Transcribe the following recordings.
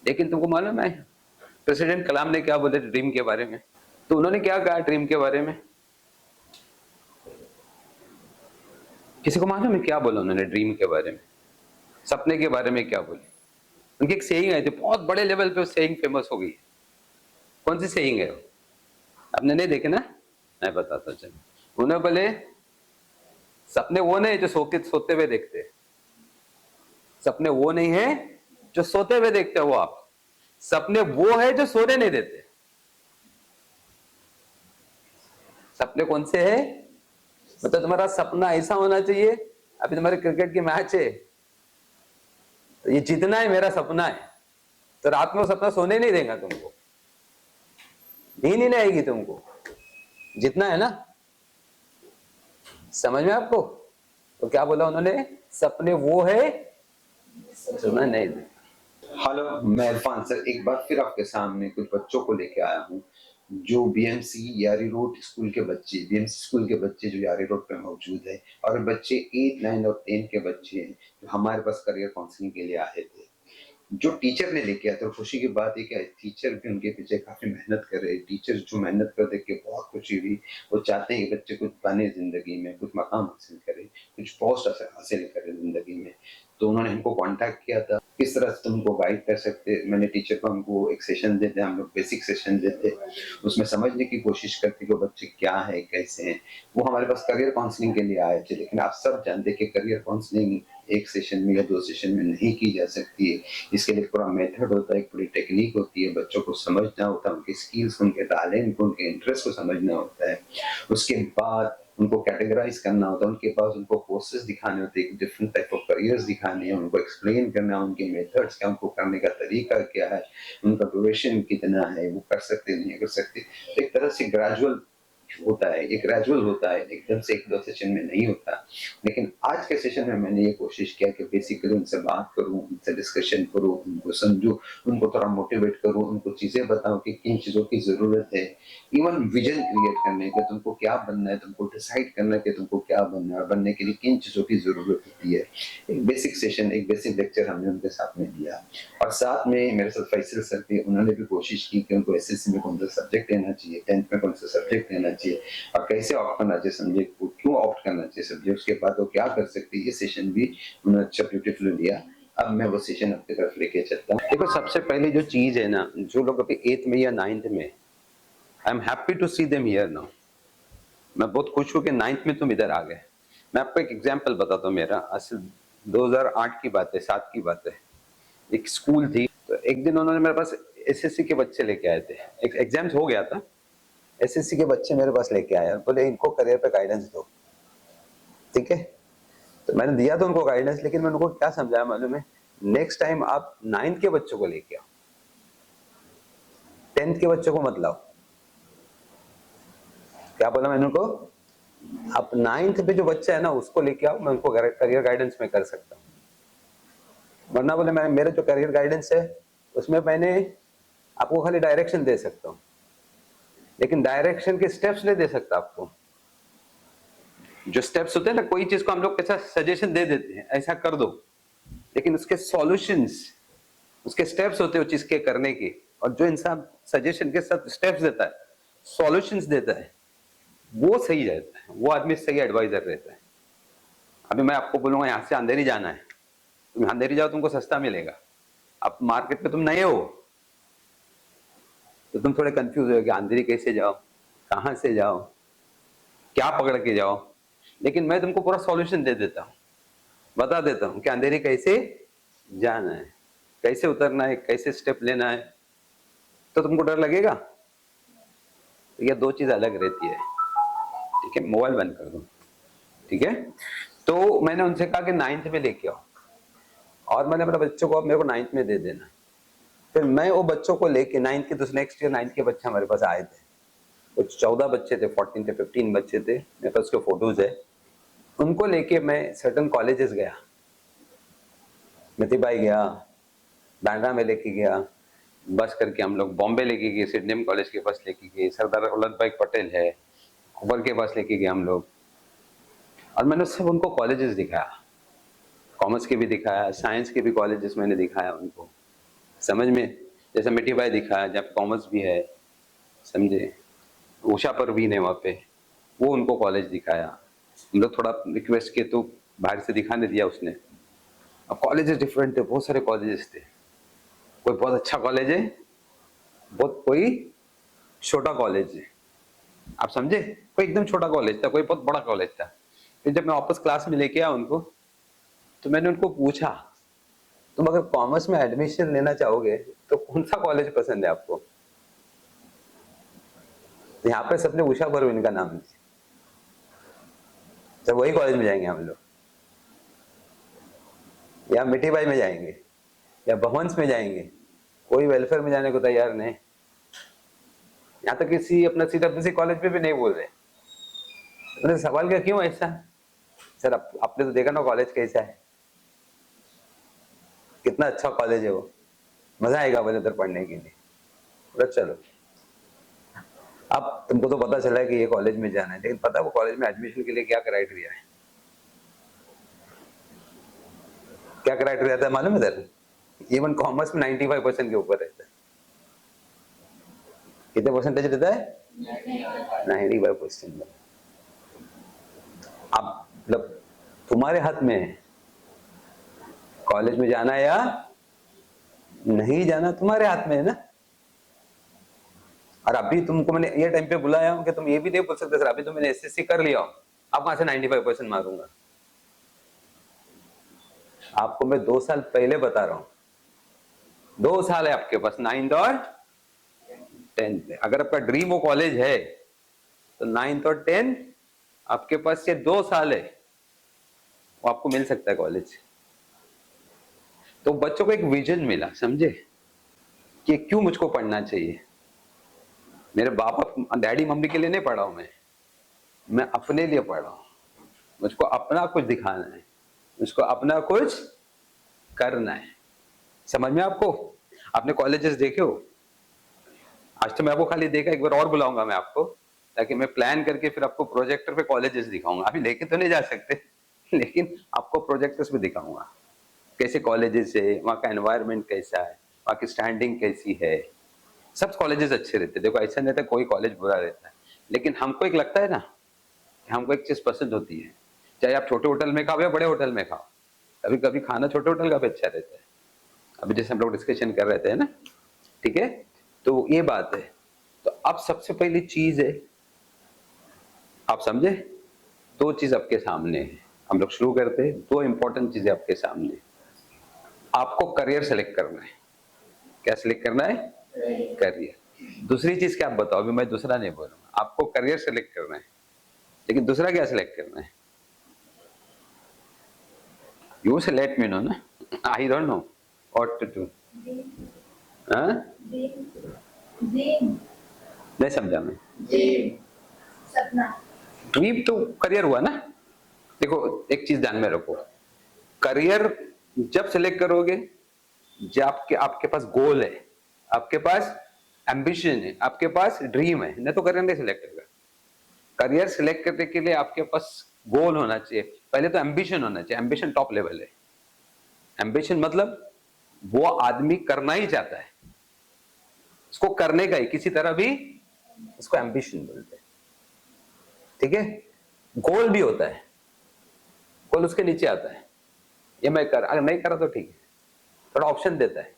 लेकिन तुमको मालूम है प्रेसिडेंट कलाम ने क्या बोले ड्रीम के बारे में? तो उन्होंने क्या कहा ड्रीम के बारे में? किसी को मालूम है क्या बोला उन्होंने ड्रीम के बारे में, सपने के बारे में क्या बोले? उनकी एक सेइंग आई थी, बहुत बड़े लेवल पे वो सेइंग फेमस हो गई। कौन सी सेइंग है वो? आपने नहीं देखे ना? मैं बताता हूँ, चलो। उन्होंने बोले सपने वो नहीं जो सोते हुए देखते हैं। सपने वो नहीं है जो सोते हुए देखते हो आप। सपने वो है जो सोने नहीं देते। सपने कौन से है? मतलब तुम्हारा सपना ऐसा होना चाहिए, अभी तुम्हारे क्रिकेट की मैच है तो ये जीतना है, मेरा सपना है, तो रात में वो सपना सोने नहीं देगा तुमको, नींद ही नहीं आएगी तुमको, जितना है ना। समझ में आपको? तो क्या बोला उन्होंने? सपने वो है सोना नहीं दे। हेलो, मैं इरफान सर एक बार फिर आपके सामने कुछ बच्चों को लेके आया हूँ जो बीएमसी यारी रोड स्कूल के बच्चे, बीएमसी स्कूल के बच्चे जो यारी रोड पे मौजूद है, और बच्चे 8, 9 और 10 के बच्चे हैं जो हमारे पास करियर काउंसलिंग के लिए आए थे। जो टीचर ने लेके आया, तो खुशी की बात है कि टीचर भी उनके पीछे काफी मेहनत कर रहे हैं। टीचर जो मेहनत कर देख के बहुत खुशी हुई। वो चाहते हैं कि बच्चे कुछ बने जिंदगी में, कुछ मकाम हासिल करे, कुछ पोस्ट हासिल करे जिंदगी में। तो उन्होंने हमको कांटेक्ट किया था, किस तरह से तुमको गाइड कर सकते। मैंने टीचर को हमको एक सेशन देते, हम लोग बेसिक सेशन देते, उसमें समझने की कोशिश करते कि वो बच्चे क्या है, कैसे हैं। वो हमारे पास करियर काउंसलिंग के लिए आए थे, लेकिन आप सब जानते हैं कि करियर काउंसलिंग एक सेशन में या 2 सेशन में नहीं की जा सकती है। इसके लिए पूरा मेथड होता है, एक पूरी टेक्निक होती है, बच्चों को समझना होता है, उनके स्किल्स, उनके टैलेंट, उनके इंटरेस्ट को समझना होता है। उसके बाद उनको कैटेगराइज करना होता है, उनके पास उनको कोर्सेज दिखाने होते हैं, डिफरेंट टाइप ऑफ करियर्स दिखाने हैं, उनको एक्सप्लेन करना है उनके मेथड्स क्या, उनको करने का तरीका क्या है, उनका ड्यूरेशन कितना है, वो कर सकते नहीं कर सकते। तो एक तरह से ग्रेजुअल होता है, ये ग्रेजुअल होता है, एकदम से 1-2 सेशन में नहीं होता। लेकिन आज के सेशन में मैंने ये कोशिश किया कि बेसिकली उनसे बात करूं, उनसे डिस्कशन करूं, उनको समझूं, उनको थोड़ा मोटिवेट करूं, उनको चीजें बताऊं कि किन चीजों की जरूरत है। इवन विजन क्रिएट करने के, तुमको क्या बनना है, तुमको डिसाइड करना है कि तुमको क्या बनना है और बनने के लिए किन चीजों की जरूरत होती है। एक बेसिक सेशन, एक बेसिक लेक्चर हमने उनके साथ में दिया। और साथ में मेरे साथ फैसल सर थे, उन्होंने भी कोशिश की कि उनको एसएससी में कौन सा सब्जेक्ट लेना चाहिए, 10th में कौन सा सब्जेक्ट लेना चाहिए और कैसे ऑप्ट करना चाहिए सब्जेक्ट को, क्यों ऑप्ट करना चाहिए सब्जेक्ट, उसके बाद वो क्या कर सकते हैं। ये सेशन भी उन्होंने अच्छा ब्यूटीफुल लिया। अब मैं वो सेशन अपनी तरफ लेके चलता हूँ। देखो सबसे पहले जो चीज है ना, जो लोग अभी 8th में या 9th में, I am happy to see them here now. मैं बहुत खुश हूं कि 9th में तुम इधर आ गए। मैं आपको एक एग्जांपल बताता हूँ मेरा। असल 2008 की बात है, 7 की बात है। एक स्कूल थी, तो एक दिन उन्होंने मेरे पास एसएससी के बच्चे लेके आए थे। एक एग्जाम्स हो गया था, एसएससी के बच्चे मेरे पास लेके आए, बोले इनको करियर पे गाइडेंस दो। ठीक है, तो मैंने दिया तो उनको गाइडेंस, लेकिन मैंने उनको क्या समझाया मालूम है? नेक्स्ट टाइम आप 9th के बच्चों को लेके आओ, 10th के बच्चों को मत लाओ। क्या बोला मैंने उनको? आप 9th पे जो बच्चा है ना उसको लेके आओ, मैं उनको करियर गाइडेंस में कर सकता हूँ। वरना बोले मैं, मेरा जो करियर गाइडेंस है उसमें मैंने आपको खाली डायरेक्शन दे सकता हूँ, लेकिन डायरेक्शन के स्टेप्स नहीं दे सकता आपको। जो स्टेप्स होते हैं ना, कोई चीज को हम लोग कैसा सजेशन दे देते हैं, ऐसा कर दो, लेकिन उसके सॉल्यूशंस, उसके स्टेप्स होते हैं उस चीज के करने के। और जो इंसान सजेशन के साथ स्टेप्स देता है, सॉल्यूशंस देता है, वो सही रहता है, वो आदमी सही एडवाइजर रहता है। अभी मैं आपको बोलूंगा यहाँ से अंधेरी जाना है, तुम अंधेरी जाओ, तुमको सस्ता मिलेगा। अब मार्केट में तुम नए हो तो तुम थोड़े कंफ्यूज हो कि अंधेरी कैसे जाओ, कहां से जाओ, क्या पकड़ के जाओ। लेकिन मैं तुमको पूरा सॉल्यूशन दे देता हूँ, बता देता हूँ कि अंधेरी कैसे जाना है, कैसे उतरना है, कैसे स्टेप लेना है। तो तुमको डर लगेगा? तो ये दो चीज अलग रहती है। ठीक है, मोबाइल बंद कर दो। ठीक है, तो मैंने उनसे कहा कि 9th में लेके आओ, और मैंने अपने बच्चों को अब मेरे को 9th में दे देना। फिर मैं वो बच्चों को लेके 9th के, तो नेक्स्ट ईयर 9th के बच्चे हमारे पास आए थे। कुछ 14 बच्चे थे, 14 थे, 15 बच्चे थे, मेरे पास उसके फोटोज है। उनको लेके मैं सर्टन कॉलेजेस गया, मिथिबाई गया, बांद्रा में लेके गया, बस करके हम लोग बॉम्बे लेके गए, सिडनी कॉलेज के पास लेके गए, सरदार वल्लभ भाई पटेल है खबर के पास लेके गए हम लोग। और मैंने सब उनको कॉलेजेस दिखाया, कॉमर्स के भी दिखाया, साइंस के भी कॉलेजेस मैंने दिखाया उनको। समझ में? जैसे मिठी बाई दिखा है, जहाँ पे कॉमर्स भी है, समझे? उषा परवीन है वहाँ पे, वो उनको कॉलेज दिखाया। हम लोग थोड़ा रिक्वेस्ट किए तो बाहर से दिखाने दिया उसने। अब कॉलेजेस डिफरेंट थे, बहुत सारे कॉलेजेस थे। कोई बहुत अच्छा कॉलेज है, बहुत कोई छोटा कॉलेज है। आप समझे? कोई एकदम छोटा कॉलेज था, कोई बहुत बड़ा कॉलेज था। फिर जब मैं वापस क्लास में लेके आया उनको, तो मैंने उनको पूछा, तुम अगर कॉमर्स में एडमिशन लेना चाहोगे तो कौन सा कॉलेज पसंद है आपको? यहाँ पे सबने उषा परवीन का नाम लिया, तो वही कॉलेज में जाएंगे हम लोग, या मिठी बाई में जाएंगे, या भवंस में जाएंगे, कोई वेलफेयर में जाने को तैयार नहीं। यहाँ तक किसी अपना CWC कॉलेज पे भी नहीं बोल रहे। मैंने सवाल किया, क्यों ऐसा? सर आपने तो देखा ना कॉलेज कैसा है, कितना अच्छा कॉलेज है वो, मजा आएगा बोले उधर पढ़ने के लिए। बोला चलो। अब तुमको तो पता चला है कि ये कॉलेज में जाना है, लेकिन पता है वो कॉलेज में एडमिशन के लिए क्या क्राइटेरिया है? क्या क्राइटेरिया था मालूम है सर? इवन कॉमर्स में 95% के ऊपर रहता है। कितने परसेंटेज रहता है? 95%। अब मतलब तुम्हारे हाथ में है, कॉलेज में जाना या नहीं जाना तुम्हारे हाथ में है ना। और अभी तुमको मैंने ये टाइम पे बुलाया हूं कि तुम ये भी नहीं बोल सकते सर अभी तो मैंने SSC कर लिया हूं, अब कहां से 95% मारूंगा? आपको मैं 2 साल पहले बता रहा हूं, 2 साल है आपके पास, 9th और 10th। अगर आपका ड्रीम वो कॉलेज है तो 9th और 10th आपके पास ये 2 साल है, वो आपको मिल सकता है कॉलेज। तो बच्चों को एक विजन मिला, समझे, कि क्यों मुझको पढ़ना चाहिए। मेरे बाप डैडी मम्मी के लिए नहीं पढ़ा हूं मैं अपने लिए पढ़ा हूं। मुझको अपना कुछ दिखाना है, मुझको अपना कुछ करना है। समझ में आपको? आपने कॉलेजेस देखे हो? आज तो मैं आपको खाली देखा, एक बार और बुलाऊंगा मैं आपको, ताकि मैं प्लान करके फिर आपको प्रोजेक्टर पे कॉलेजेस दिखाऊंगा। अभी लेके तो नहीं जा सकते लेकिन आपको प्रोजेक्टर्स पे दिखाऊंगा कैसे कॉलेजेस है, वहाँ का एनवायरनमेंट कैसा है, वहाँ की स्टैंडिंग कैसी है। सब कॉलेजेस अच्छे रहते हैं, देखो ऐसा नहीं रहता कोई कॉलेज बुरा रहता है, लेकिन हमको एक लगता है ना, हमको एक चीज पसंद होती है, चाहे आप छोटे होटल में खाओ या बड़े होटल में खाओ, कभी कभी खाना छोटे होटल का भी अच्छा रहता है। अभी जैसे हम लोग डिस्कशन कर रहे थे ना, ठीक है, तो ये बात है। तो अब सबसे पहली चीज है, आप समझे, 2 चीज आपके सामने है, हम लोग शुरू करते हैं। 2 इंपॉर्टेंट चीजें आपके सामने, आपको करियर सेलेक्ट करना है। क्या सिलेक्ट करना है? करियर। दूसरी चीज क्या आप बताओ, अभी मैं दूसरा नहीं बोलूंगा, आपको करियर सेलेक्ट करना है, लेकिन दूसरा क्या सिलेक्ट करना है? यू से लेट मी नो ना, I don't know what to do. नहीं समझा मैं। सपना। ड्रीम तो करियर हुआ ना। देखो एक चीज ध्यान में रखो, करियर जब सिलेक्ट करोगे जब आपके आपके पास गोल है, आपके पास एम्बिशन है, आपके पास ड्रीम है, नहीं तो करियर नहीं सिलेक्ट करेगा। करियर सिलेक्ट करने के लिए आपके पास गोल होना चाहिए, पहले तो एम्बिशन होना चाहिए। एम्बिशन टॉप लेवल है। एम्बिशन मतलब वो आदमी करना ही चाहता है, इसको करने का ही किसी तरह भी, इसको एम्बिशन बोलते हैं, ठीक है। गोल भी होता है, गोल उसके नीचे आता है, ये मैं कर, अगर नहीं करा तो ठीक है, थोड़ा ऑप्शन देता है,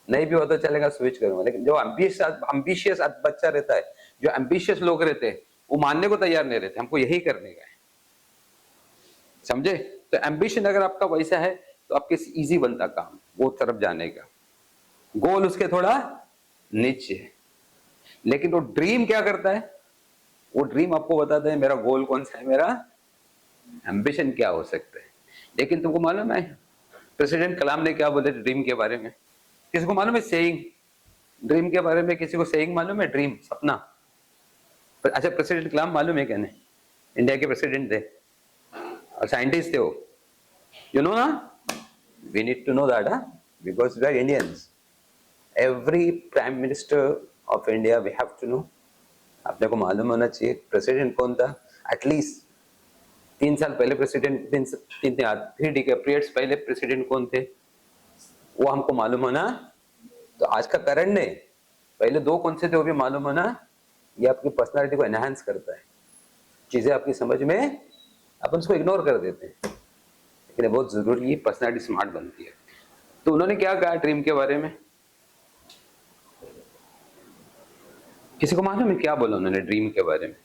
नहीं भी हो तो चलेगा स्विच करूंगा। लेकिन जो एम्बिशियस बच्चा रहता है, जो एम्बिशियस लोग रहते हैं, वो मानने को तैयार नहीं रहते हमको यही करने का है, समझे। तो एम्बिशन अगर आपका वैसा है तो आपके इजी बनता काम वो तरफ जाने का। गोल उसके थोड़ा नीचे है, लेकिन वो ड्रीम क्या करता है, वो ड्रीम आपको बताता है मेरा गोल कौन सा है, मेरा एम्बिशन क्या हो सकता है। लेकिन तुमको मालूम है प्रेसिडेंट कलाम ने क्या बोले ड्रीम के बारे में? किसी को मालूम है सेइंग ड्रीम के बारे में? किसी को सेइंग मालूम है? ड्रीम, सपना। अच्छा प्रेसिडेंट कलाम मालूम है क्या? नहीं, इंडिया के प्रेसिडेंट थे और साइंटिस्ट थे वो, यू नो ना। We need to know that, because we are Indians. Every prime minister of India we have to know. अपने को मालूम होना चाहिए प्रेसिडेंट कौन था। एटलीस्ट 3 साल पहले प्रेसिडेंट, 3 डिकेड पीरियड्स पहले प्रेसिडेंट कौन थे, वो हमको मालूम होना तो आज का करंट नहीं, पहले दो कौन से थे वो भी मालूम होना, ये आपकी पर्सनालिटी को एनहांस करता है। चीजें आपकी समझ में, अपन उसको इग्नोर कर देते हैं, लेकिन ये बहुत जरूरी है, पर्सनालिटी स्मार्ट बनती है। तो उन्होंने क्या कहा ड्रीम के बारे में, किसी को मालूम है क्या बोला उन्होंने ड्रीम के बारे में,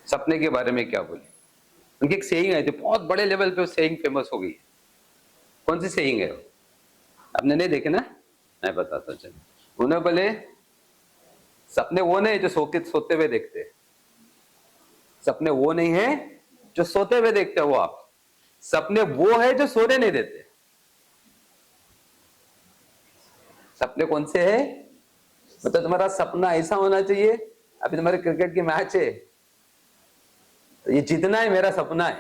सपने के बारे में क्या बोले? उनकी एक सेइंग आई थी, बहुत बड़े लेवल पे सेइंग फेमस हो गई। कौन सी सेइंग है वो? आपने नहीं देखे ना, मैं बताता हूं। चलो, उन्होंने बोले सपने वो नहीं जो सोते हुए देखते हैं, सपने वो नहीं है जो सोते हुए देखते हो आप, सपने वो है जो सोने नहीं देते। सपने कौन से है? मतलब तुम्हारा सपना ऐसा होना चाहिए, अभी तुम्हारे क्रिकेट की मैच है तो ये जीतना है मेरा सपना है,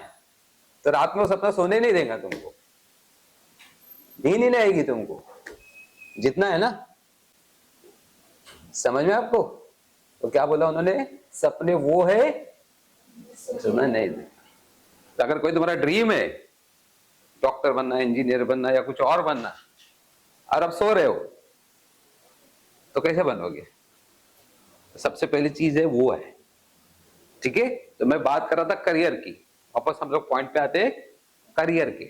तो रात में वो सपना सोने नहीं देगा तुमको, नींद नहीं आएगी तुमको, जीतना है ना। समझ में आपको? तो क्या बोला उन्होंने, सपने वो है सोना नहीं देगा। तो अगर कोई तुम्हारा ड्रीम है डॉक्टर बनना, इंजीनियर बनना या कुछ और बनना, और अब सो रहे हो तो कैसे बनोगे? सबसे पहली चीज है वो है, ठीक है। तो मैं बात कर रहा था करियर की, वापस हम लोग पॉइंट पे आते हैं करियर के।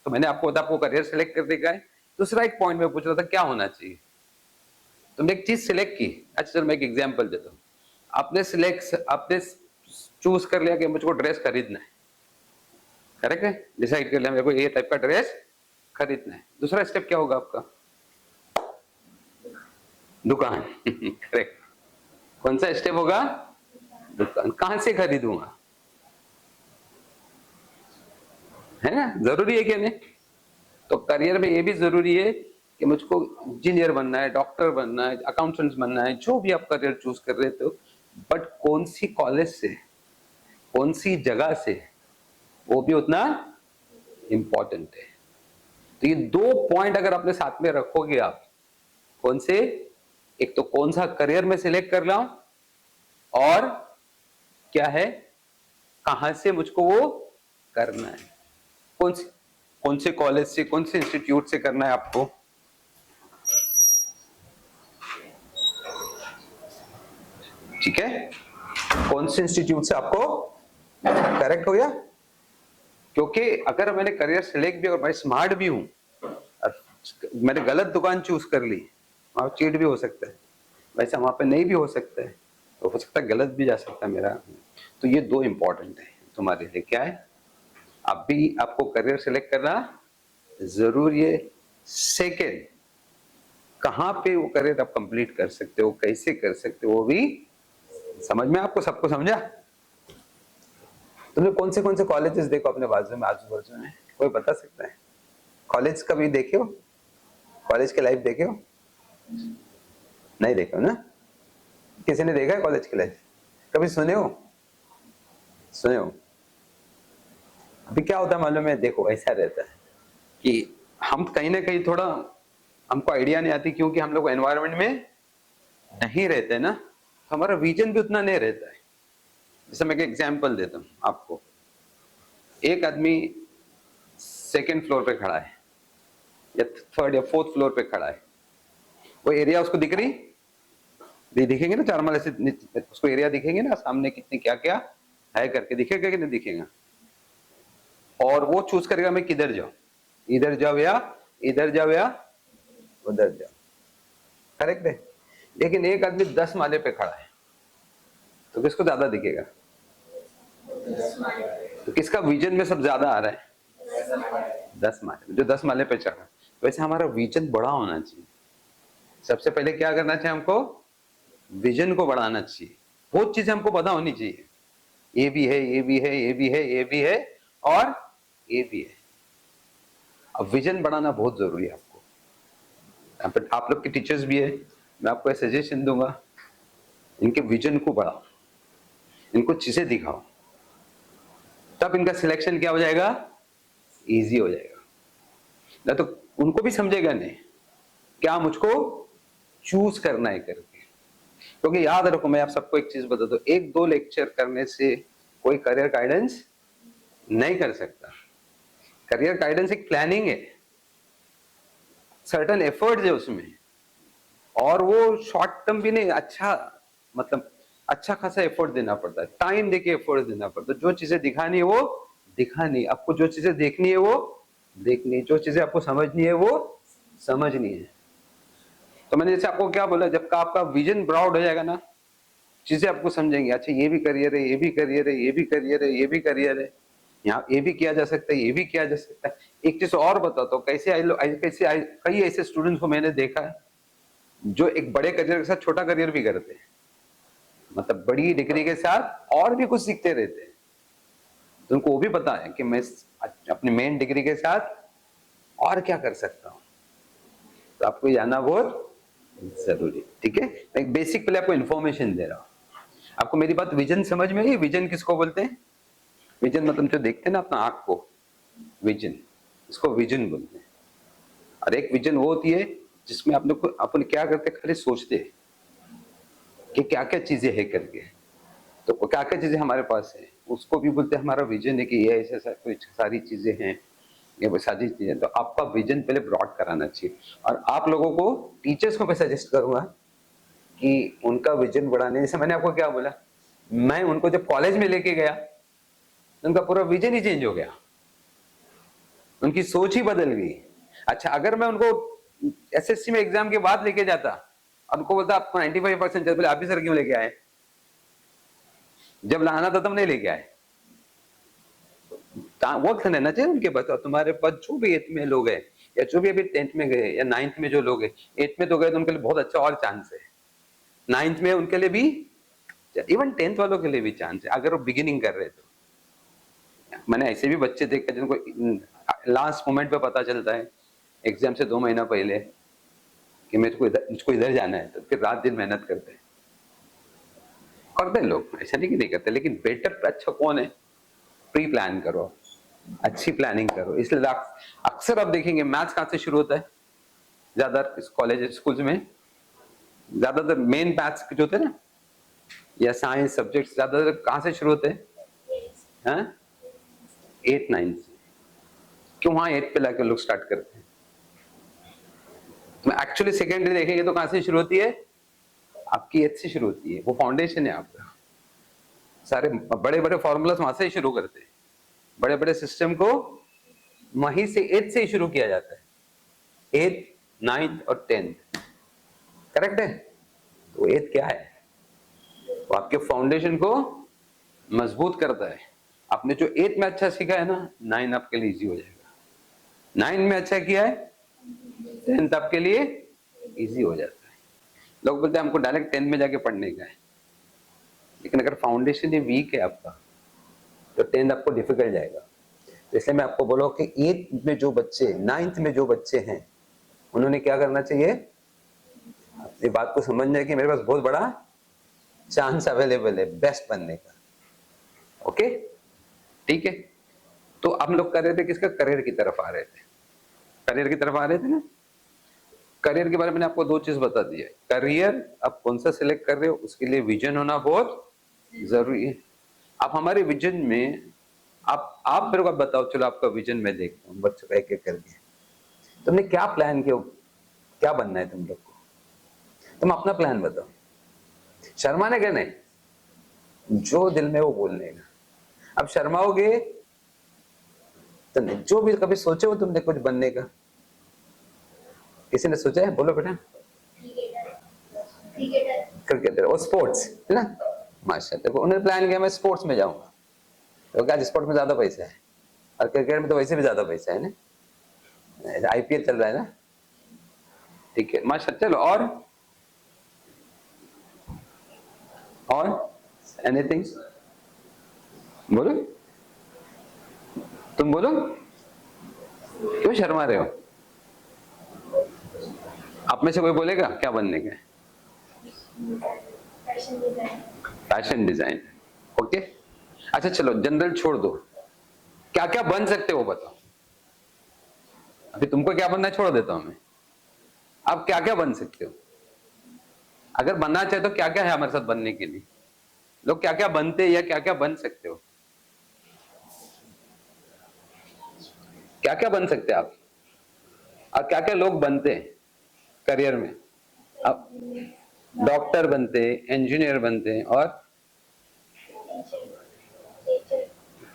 तो मैंने आपको बताया आपको करियर सिलेक्ट कर देगा है। दूसरा एक पॉइंट में पूछ रहा था क्या होना चाहिए, तुमने एक चीज सिलेक्ट की। अच्छा चलो मैं एक एग्जांपल देता हूँ। आपने चूज कर लिया कि मुझको ड्रेस खरीदना है, करेक्ट है, डिसाइड कर लिया मेरे को ये टाइप का ड्रेस खरीदना है। दूसरा स्टेप क्या होगा आपका? दुकान करेक्ट। कौन सा स्टेप होगा? दुकान। कहां से खरीदूंगा, है ना, जरूरी है क्या नहीं? तो करियर में ये भी जरूरी है कि मुझको इंजीनियर बनना है, डॉक्टर बनना है, अकाउंटेंट बनना है, जो भी आप करियर चूज कर रहे हो, बट कौन सी कॉलेज से, कौन सी जगह से, वो भी उतना इंपॉर्टेंट है। तो ये दो पॉइंट अगर अपने साथ में रखोगे आप, कौन से, एक तो कौन सा करियर में सिलेक्ट कर रहा हूं, और क्या है कहां से मुझको वो करना है, कौन से कॉलेज से, कौन से इंस्टीट्यूट से करना है आपको। ठीक है, कौन से इंस्टीट्यूट से आपको, करेक्ट हो गया। क्योंकि अगर मैंने करियर सिलेक्ट भी और मैं स्मार्ट भी हूं और मैंने गलत दुकान चूज कर ली, वहां चीट भी हो सकता है, वैसा वहां पे नहीं भी हो सकता है, तो हो सकता है गलत भी जा सकता है मेरा। तो ये दो इंपॉर्टेंट है तुम्हारे लिए। क्या है? अब भी आपको करियर सिलेक्ट करना जरूरी है। सेकेंड, कहां पे वो करियर आप कंप्लीट कर सकते हो, कैसे कर सकते हो, वो भी समझ में आपको, सबको समझा? तुमने कौन से कॉलेजेस देखो अपने बाजू में, आजू बाजू में, कोई बता सकता है? कॉलेज कभी देखे हो? कॉलेज के लाइफ देखे हो? नहीं देखे हो ना? किसी ने देखा है कॉलेज की लाइफ? कभी सुने हो? सुने हो? अभी क्या होता है मालूम है, देखो ऐसा रहता है कि हम कहीं ना कहीं थोड़ा हमको आइडिया नहीं आती, क्योंकि हम लोग एनवायरनमेंट में नहीं रहते ना, तो हमारा विजन भी उतना नहीं रहता है। जैसे मैं एक एग्जांपल देता हूँ आपको, एक आदमी सेकंड फ्लोर पे खड़ा है या थर्ड या फोर्थ फ्लोर पे खड़ा है, वो एरिया उसको दिख रही, दिखेंगे ना, चार माले से उसको एरिया दिखेंगे ना सामने, कितने क्या क्या है करके दिखेगा कि नहीं दिखेगा, और वो चूज करेगा मैं किधर जाऊं, इधर जाओ या इधर जाओ या उधर जाओ, करेक्ट है। लेकिन एक आदमी 10 माले पे खड़ा है, तो किसको ज्यादा दिखेगा? तो किसका विजन में सब ज्यादा आ रहा है? 10 माले, जो 10 माले पे चढ़ा। वैसे हमारा विजन बड़ा होना चाहिए। सबसे पहले क्या करना चाहिए हमको? विजन को बढ़ाना चाहिए। बहुत चीजें हमको पता होनी चाहिए, ये भी है, ये भी है, ये भी है, ये भी है, और ये भी है। अब विजन बढ़ाना बहुत जरूरी है आपको। आप लोग के टीचर्स भी है, मैं आपको सजेशन दूंगा, इनके विजन को बढ़ाओ, इनको चीजें दिखाओ, तब इनका सिलेक्शन क्या हो जाएगा? इजी हो जाएगा। ना तो उनको भी समझेगा नहीं क्या मुझको चूज करना है करके। क्योंकि याद रखो, मैं आप सबको एक चीज बता दूं, एक दो लेक्चर करने से कोई करियर गाइडेंस नहीं कर सकता। करियर गाइडेंस एक प्लानिंग है, सर्टेन एफर्ट्स है उसमें, और वो शॉर्ट टर्म भी नहीं, अच्छा मतलब अच्छा खासा एफर्ट देना पड़ता है, टाइम देके एफर्ट देना पड़ता है। जो चीजें दिखानी है वो दिखानी, आपको जो चीजें देखनी है वो देखनी, जो चीजें आपको समझनी है वो समझनी है। तो मैंने जैसे आपको क्या बोला, जब का आपका विजन ब्रॉड हो जाएगा ना, चीजें आपको समझेंगे, अच्छा ये भी करियर है, ये भी करियर है, ये भी करियर है, ये भी करियर है, यहाँ ये भी किया जा सकता है, ये भी किया जा सकता है। एक चीज और बताता हूँ, कई ऐसे स्टूडेंट्स को मैंने देखा है जो एक बड़े करियर के साथ छोटा करियर भी करते हैं, मतलब बड़ी डिग्री के साथ और भी कुछ सीखते रहते हैं। तो उनको वो भी पता है कि मैं अपनी मेन डिग्री के साथ और क्या कर सकता हूँ। तो आपको ये जानना बहुत जरूरी, ठीक है। मैं एक बेसिक पहले आपको इन्फॉर्मेशन दे रहा हूँ। आपको मेरी बात विजन समझ में आई? विजन किसको बोलते हैं? विजन मतलब जो देखते हैं ना अपना आंख को, विजन, इसको विजन बोलते हैं। और एक विजन वो होती है जिसमें आप लोग को अपन क्या करते, खाली सोचते हैं कि क्या क्या चीजें है करके, तो क्या क्या चीजें हमारे पास है, उसको भी बोलते हैं हमारा विजन है कि ये ऐसे कुछ सारी चीजें हैं, ये वो सारी चीजें। तो आपका विजन पहले ब्रॉड कराना चाहिए। और आप लोगों को, टीचर्स को मैं सजेस्ट करूंगा कि उनका विजन बढ़ाने, जैसे मैंने आपको क्या बोला, मैं उनको जब कॉलेज में लेके गया उनका पूरा विजन ही चेंज हो गया, उनकी सोच ही बदल गई। अच्छा, अगर मैं उनको एसएससी में एग्जाम के बाद लेके जाता और उनको बोलता आपको 95% चाहिए, बोले आप भी सर क्यों लेके आए, जब लाना था तब नहीं लेके आए। वक्त रहना चाहिए उनके पास। तुम्हारे पास जो भी 8th में लोग हैं, या जो भी अभी 10th में गए या 9th में जो लोग हैं, 8th में तो गए तो उनके लिए बहुत अच्छा और चांस है, 9th में उनके लिए भी, इवन 10th वालों के लिए भी चांस है अगर वो बिगिनिंग कर रहे तो। मैंने ऐसे भी बच्चे देखे जिनको लास्ट मोमेंट पे पता चलता है एग्जाम से 2 महीना पहले कि मुझको इधर जाना है, तो फिर रात दिन मेहनत करते हैं लोग, ऐसा नहीं कि नहीं करते। लेकिन बेटर अच्छा कौन है, प्री प्लान करो, अच्छी प्लानिंग करो। इसलिए अक्सर आप देखेंगे मैथ्स कहाँ से शुरू होता है, ज्यादा कॉलेज स्कूल्स में ज्यादातर मेन मैथ्स जो होते हैं ना, या साइंस सब्जेक्ट ज्यादातर कहाँ से शुरू होते हैं? 8 9 से। क्यों? वहां 8 पे लाके लोग स्टार्ट करते हैं। तो एक्चुअली सेकेंडरी देखेंगे तो कहां से शुरू होती है, आपकी 8 से शुरू होती है, वो फाउंडेशन है आपका। सारे बड़े बड़े फॉर्मूलास वहां से ही शुरू करते हैं, बड़े बड़े सिस्टम को वहीं से 8 से ही शुरू किया जाता है, 8th 9th और 10th, करेक्ट है। तो 8 क्या है, वो आपके फाउंडेशन को मजबूत करता है। आपने जो 8 में अच्छा सीखा है ना, 9 आपके लिए इजी हो जाएगा। 9 में अच्छा किया है, 10th आपके लिए इजी हो जाता है। लोग बोलते हैं हमको डायरेक्ट 10th में जाके पढ़ने का है, लेकिन अगर फाउंडेशन ही वीक है आपका तो 10th आपको डिफिकल्ट जाएगा। तो इसलिए मैं आपको बोला कि 8th में जो बच्चे, 9th में जो बच्चे हैं, उन्होंने क्या करना चाहिए, अपनी बात को समझना है कि मेरे पास बहुत बड़ा चांस अवेलेबल है बेस्ट बनने का। ओके, ठीक है। तो हम लोग कर रहे थे किसका, करियर की तरफ आ रहे थे, करियर की तरफ आ रहे थे ना। करियर के बारे में मैंने आपको 2 चीज बता दी है। करियर आप कौन सा सिलेक्ट कर रहे हो, उसके लिए विजन होना बहुत जरूरी है। आप हमारे विजन में, आप मेरे को बताओ, चलो आपका विजन मैं देखता हूँ बच्चों का एक एक करके। तुमने क्या प्लान किया, क्या बनना है तुम लोग को, तुम अपना प्लान बताओ। शर्माने का नहीं, जो दिल में वो बोलने का। अब शर्माओगे तो नहीं, जो भी कभी सोचे हो तुमने कुछ बनने का, किसी ने सोचा है, बोलो बेटा। क्रिकेटर और स्पोर्ट्स है ना, माशाल्लाह। देखो उन्होंने प्लान किया मैं स्पोर्ट्स में जाऊंगा, तो क्या स्पोर्ट्स में ज्यादा पैसा है, और क्रिकेट में तो वैसे भी ज्यादा पैसा है ना, आईपीएल चल रहा है ना, ठीक है माशाल्लाह। चलो और एनीथिंग बोलो, तुम बोलो, क्यों शर्मा रहे हो? आप में से कोई बोलेगा क्या बनने का? Fashion design, okay. अच्छा चलो जनरल छोड़ दो, क्या क्या बन सकते हो बताओ। अभी तुमको क्या बनना है छोड़ देता हूं मैं, आप क्या क्या बन सकते हो? अगर बनना चाहे तो क्या क्या है हमारे साथ बनने के लिए, लोग क्या क्या बनते हैं या क्या क्या बन सकते हो, क्या क्या बन सकते हैं आप, और क्या क्या लोग बनते हैं करियर में? अब डॉक्टर बनते, इंजीनियर बनते और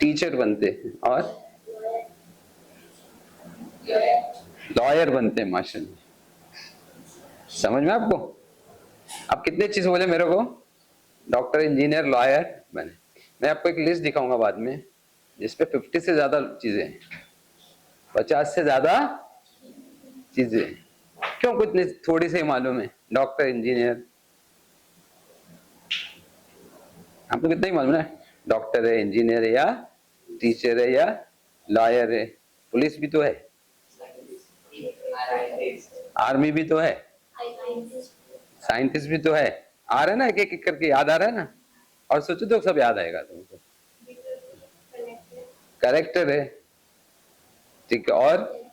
टीचर बनते और लॉयर बनते हैं माशाल्लाह। समझ में आपको? आप कितने चीज बोले मेरे को? डॉक्टर, इंजीनियर, लॉयर बने। मैं आपको एक लिस्ट दिखाऊंगा बाद में जिसपे 50 से ज्यादा चीजें हैं, 50 से ज्यादा चीजें। क्यों कुछ नहीं, थोड़ी सी मालूम है? डॉक्टर, इंजीनियर, आपको कितना ही मालूम है? डॉक्टर है, इंजीनियर है, या टीचर है, या लॉयर है, पुलिस भी तो है, आर्मी भी तो है, साइंटिस्ट भी तो है। आ रहा है ना, एक एक करके याद आ रहा है ना? और सोचो तो सब याद आएगा तुमको। करेक्टर है, ठीक है, और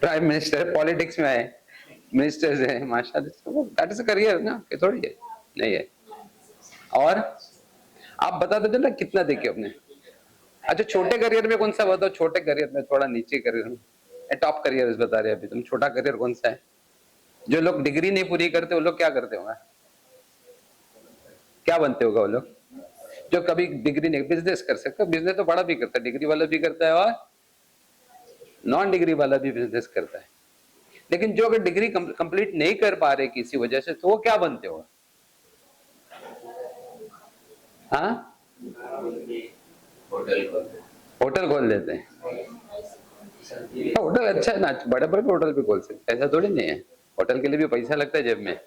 प्राइम मिनिस्टर, पॉलिटिक्स में है, मिनिस्टर्स है, माशाल्लाह, दैट इज अ करियर ना, कि थोड़ी है? नहीं है। और आप बता देते ना कितना देखे अपने। अच्छा, छोटे करियर में कौन सा बताओ? छोटे करियर में, थोड़ा नीचे करियर में, टॉप करियर बता रहे अभी तुम। छोटा करियर कौन सा है? जो लोग डिग्री नहीं पूरी करते वो लोग क्या करते होंगे? क्या बनते होगा वो लोग? जो कभी डिग्री नहीं, बिजनेस कर सकते। बिजनेस तो बड़ा भी करता है, डिग्री वाला भी करता है और नॉन डिग्री वाला भी बिजनेस करता है। लेकिन जो अगर डिग्री कंप्लीट नहीं कर पा रहे किसी वजह से, तो वो क्या बनते हो? हाँ, होटल खोल देते हैं। होटल अच्छा है ना, बड़े बड़े होटल भी खोल सकते, ऐसा थोड़ी नहीं है। होटल के लिए भी पैसा लगता है जेब में।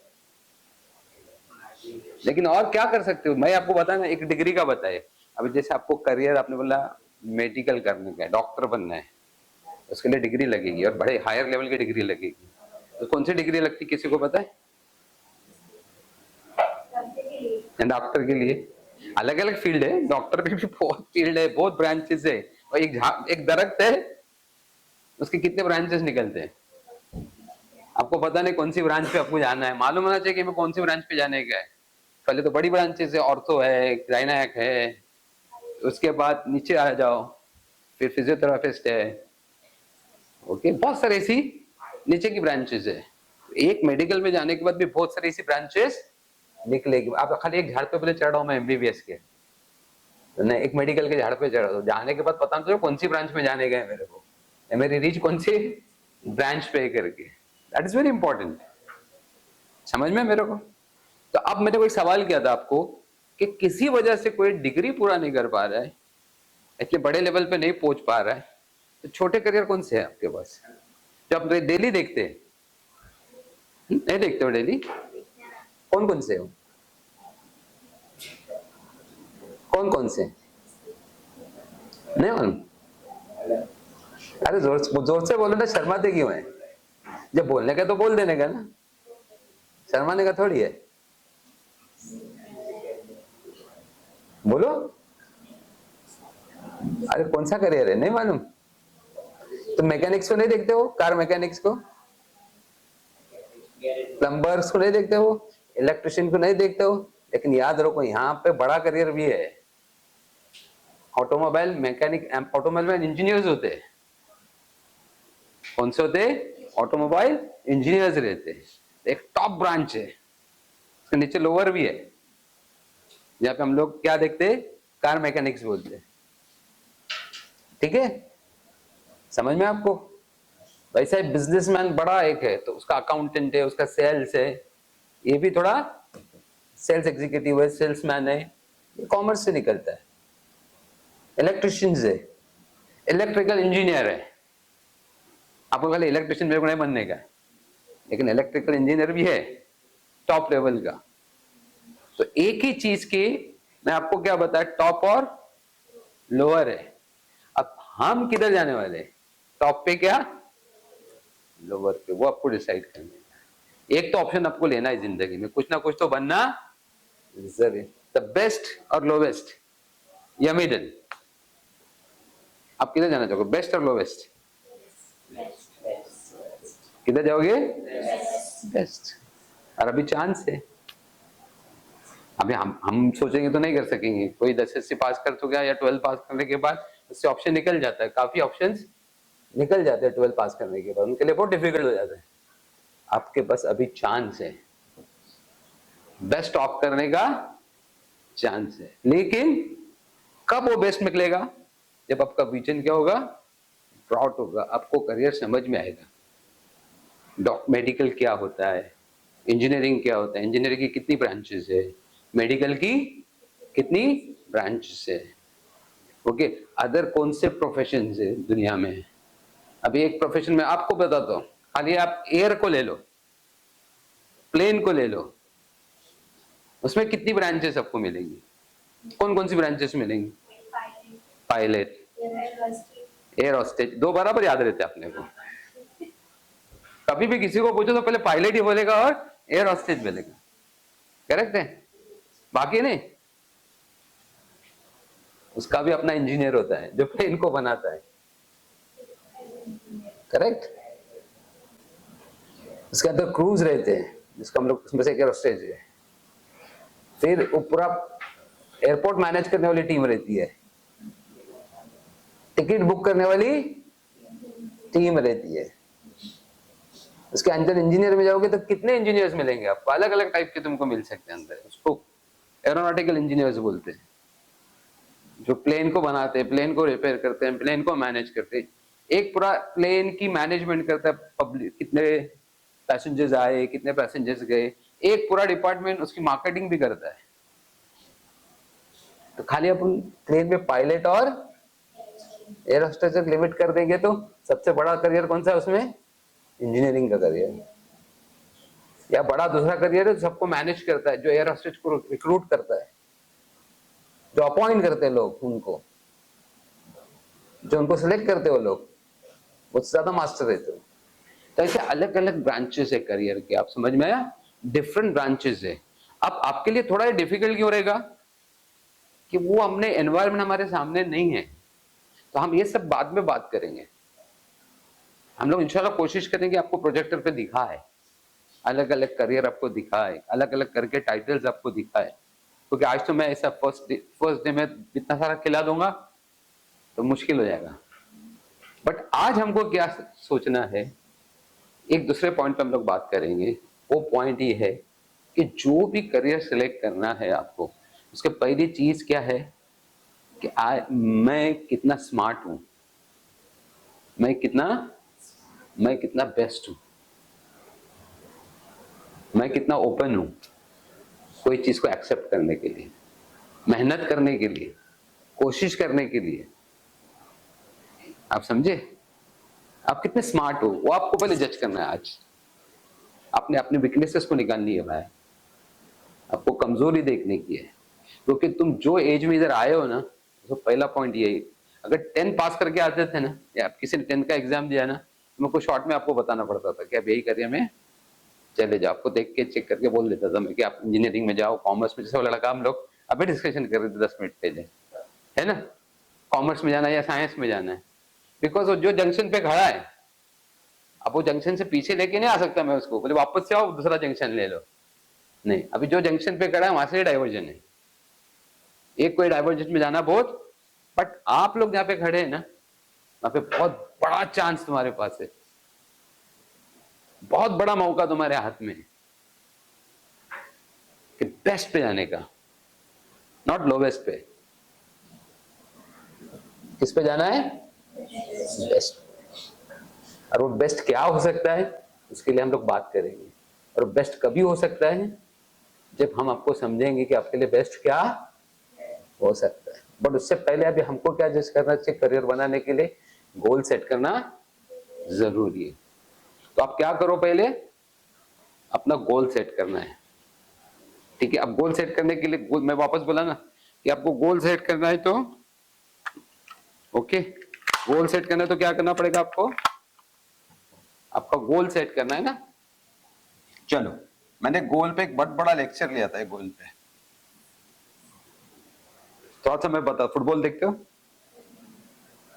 लेकिन और क्या कर सकते हो? मैं आपको बताया ना, एक डिग्री का बताए। अभी जैसे आपको करियर, आपने बोला मेडिकल करने का है, डॉक्टर बनना है, उसके लिए डिग्री लगेगी और बड़े हायर लेवल की डिग्री लगेगी। तो कौन सी डिग्री लगती, किसी को पता है? डॉक्टर के लिए अलग अलग फील्ड है, डॉक्टर में भी बहुत फील्ड है, बहुत ब्रांचेस है। और एक दरख्त है, उसके कितने ब्रांचेस निकलते हैं? आपको पता नहीं कौन सी ब्रांच पे आपको जाना है, मालूम होना चाहिए कि मैं कौन सी ब्रांच पे जाने का है। पहले तो बड़ी ब्रांचेस है, ऑर्थो है, गायनेक है, उसके बाद नीचे आ जाओ, फिर फिजियोथेरापिस्ट है, ओके, बहुत सारी ऐसी नीचे की ब्रांचेस है। एक मेडिकल में जाने के बाद भी बहुत सारी ऐसी ब्रांचेस निकलेगी। आप खाली एक झाड़ पे पहले चढ़ा हूं मैं एमबीबीएस के, तो नहीं, एक मेडिकल के झाड़ पे चढ़ा दो, जाने के बाद पता नहीं कौन सी ब्रांच में जाने गए मेरे को, मेरी रीच कौन सी ब्रांच पे करके। That is very important. समझ में मेरे को? तो अब मैंने कोई सवाल किया था आपको कि किसी वजह से कोई डिग्री पूरा नहीं कर पा रहा है, इतने बड़े लेवल पे नहीं पहुंच पा रहा है, तो छोटे करियर कौन से है आपके पास जो आप डेली देखते हैं? नहीं देखते हो डेली? कौन कौन से हो? कौन कौन से? नहीं मालूम? अरे जोर से बोलो ना, शर्माते क्यों है? जब बोलने का तो बोल देने का ना, शर्माने का थोड़ी है। बोलो। अरे कौन सा करियर है, नहीं मालूम? तो मैकेनिक्स को नहीं देखते हो? कार मैकेनिक्स को, प्लम्बर्स को नहीं देखते हो, इलेक्ट्रिशियन को नहीं देखते हो? लेकिन याद रखो, यहाँ पे बड़ा करियर भी है। ऑटोमोबाइल मैकेनिक, ऑटोमोबाइल इंजीनियर्स होते हैं। कौन से होते? ऑटोमोबाइल इंजीनियर्स रहते हैं। एक टॉप ब्रांच है, उसके नीचे लोअर भी है, जहाँ पे हम लोग क्या देखते हैं? कार मैकेनिक्स बोलते हैं। ठीक है, समझ में आपको? वैसा ही बिजनेसमैन बड़ा एक है, तो उसका अकाउंटेंट है, उसका सेल्स है, ये भी थोड़ा सेल्स एग्जीक्यूटिव है, सेल्समैन है, ये कॉमर्स से निकलता है। इलेक्ट्रिशियंस है, इलेक्ट्रिकल इंजीनियर है। आपको खाली इलेक्ट्रिशियन मेरे को नहीं बनने का है, लेकिन इलेक्ट्रिकल इंजीनियर भी है टॉप लेवल का। तो एक ही चीज की मैं आपको क्या बताया, टॉप और लोअर है। अब हम किधर जाने वाले? टॉप पे क्या लोअर पे, वो आपको डिसाइड करना है। एक तो ऑप्शन आपको लेना है जिंदगी में, कुछ ना कुछ तो बनना जरूर। द बेस्ट और लोवेस्ट या मिडिल, आप किधर जाना चाहोगे? बेस्ट और लोवेस्ट? किधर जाओगे? बेस्ट। और अभी चांस है, अभी हम सोचेंगे तो नहीं कर सकेंगे। कोई 10 से पास कर चुका है या 12 पास करने के बाद उससे ऑप्शन निकल जाता है, काफी ऑप्शंस निकल जाते हैं 12 पास करने के बाद, उनके लिए बहुत डिफिकल्ट हो जाता है। आपके पास अभी चांस है, बेस्ट ऑफ करने का चांस है, लेकिन कब वो बेस्ट निकलेगा? जब आपका विजन क्या होगा? ब्रॉड होगा, आपको करियर समझ में आएगा। मेडिकल क्या होता है, इंजीनियरिंग क्या होता है, इंजीनियरिंग की कितनी ब्रांचेस है, मेडिकल की कितनी ब्रांचेस है, ओके, अदर कौन से प्रोफेशन है दुनिया में। अभी एक प्रोफेशन में आपको बताता हूं, खाली आप एयर को ले लो, प्लेन को ले लो, उसमें कितनी ब्रांचेस आपको मिलेंगी? कौन कौन सी ब्रांचेस मिलेंगी? पायलट, एयर होस्टेज, दो बराबर याद रहते अपने को। कभी भी किसी को पूछो तो पहले पायलट ही बोलेगा और एयर होस्टेज बोलेगा, करेक्ट है? बाकी नहीं, उसका भी अपना इंजीनियर होता है जो प्लेन को बनाता है, करेक्ट? उसके अंदर क्रूज रहते हैं, जिसको हम लोग उसमें से एयर होस्टेज है। फिर वो पूरा एयरपोर्ट मैनेज करने वाली टीम रहती है, टिकट बुक करने वाली टीम रहती है। उसके अंदर इंजीनियर में जाओगे तो कितने इंजीनियर्स मिलेंगे आपको? अलग अलग टाइप के तुमको मिल सकते हैं अंदर। उसको एरोनॉटिकल इंजीनियर्स बोलते हैं, जो प्लेन को बनाते हैं, प्लेन को रिपेयर करते हैं, प्लेन को मैनेज करते हैं। एक पूरा प्लेन की मैनेजमेंट करता है, पब्लिक कितने पैसेंजर्स आए, कितने पैसेंजर्स गए, एक पूरा डिपार्टमेंट उसकी मार्केटिंग भी करता है। तो खाली अपन प्लेन में पायलट और एयर होस्टेस तक लिमिट कर देंगे तो सबसे बड़ा करियर कौन सा है उसमें? इंजीनियरिंग का करियर। या बड़ा दूसरा करियर है जो सबको मैनेज करता है, जो एयर होस्टेस को रिक्रूट करता है, जो अपॉइंट करते हैं लोग उनको, जो उनको सिलेक्ट करते हो लोग, वो ज्यादा मास्टर रहते हो। तो ऐसे अलग अलग ब्रांचेस है करियर के, आप समझ में आया? डिफरेंट ब्रांचेस है। अब आपके लिए थोड़ा डिफिकल्ट क्यों रहेगा कि वो हमने एनवायरमेंट हमारे सामने नहीं है, तो हम ये सब बाद में बात करेंगे। हम लोग इंशाल्लाह कोशिश करेंगे आपको प्रोजेक्टर पे दिखाए, अलग अलग करियर आपको दिखाए, अलग अलग करके टाइटल्स आपको दिखाए, क्योंकि आज तो मैं ऐसा फर्स्ट डे में इतना सारा खिला दूंगा तो मुश्किल हो जाएगा। बट आज हमको क्या सोचना है, एक दूसरे पॉइंट पे हम लोग बात करेंगे। वो पॉइंट ये है कि जो भी करियर सिलेक्ट करना है आपको, उसके पहली चीज क्या है कि मैं कितना स्मार्ट हूं, मैं कितना बेस्ट हूं, मैं कितना ओपन हूं कोई चीज को एक्सेप्ट करने के लिए, मेहनत करने के लिए, कोशिश करने के लिए। आप समझे? आप कितने स्मार्ट हो वो आपको पहले जज करना है। आज आपने अपने वीकनेसेस को निकालनी है भाई, आपको कमजोरी देखने की है, क्योंकि तुम जो एज में इधर आए हो ना, तो पहला पॉइंट यही, अगर 10 पास करके आते थे ना, या आप किसी ने 10 का एग्जाम दिया ना, तो मेरे को शॉर्ट में आपको बताना पड़ता था कि आप यही करियर में चले जाओ। आपको देख के चेक करके बोल देता था मैं कि आप इंजीनियरिंग में जाओ, कॉमर्स में, जैसे वो लड़का हम लोग अभी डिस्कशन कर रहे थे 10 मिनट पहले, है ना, कॉमर्स में जाना है या साइंस में जाना है। बिकॉज वो जो जंक्शन पे खड़ा है, अब वो जंक्शन से पीछे लेके नहीं आ सकता मैं उसको, बोले वापस से आओ दूसरा जंक्शन ले लो, नहीं, अभी जो जंक्शन पे खड़ा है वहां से डाइवर्जन है, एक कोई डाइवर्जन में जाना बहुत। बट आप लोग जहाँ पे खड़े हैं ना, वहां पे बहुत बड़ा चांस तुम्हारे पास है, बहुत बड़ा मौका तुम्हारे हाथ में है कि बेस्ट पे जाने का, नॉट लोवेस्ट पे। किस पे जाना है? बेस्ट। और वो बेस्ट क्या हो सकता है उसके लिए हम लोग बात करेंगे। और बेस्ट कभी हो सकता है जब हम आपको समझेंगे कि आपके लिए बेस्ट क्या हो सकता है। बट उससे पहले अभी हमको क्या जज करना चाहिए? करियर बनाने के लिए गोल सेट करना जरूरी है। तो आप क्या करो, पहले अपना गोल सेट करना है, ठीक है? अब गोल सेट करने के लिए मैं वापस बोला ना कि आपको गोल सेट करना है, तो ओके, गोल सेट करना है तो क्या करना पड़ेगा आपको? आपका गोल सेट करना है ना। चलो, मैंने गोल पे एक बहुत बड़ा लेक्चर लिया था, गोल पे थोड़ा सा मैं बता। फुटबॉल देखते हो?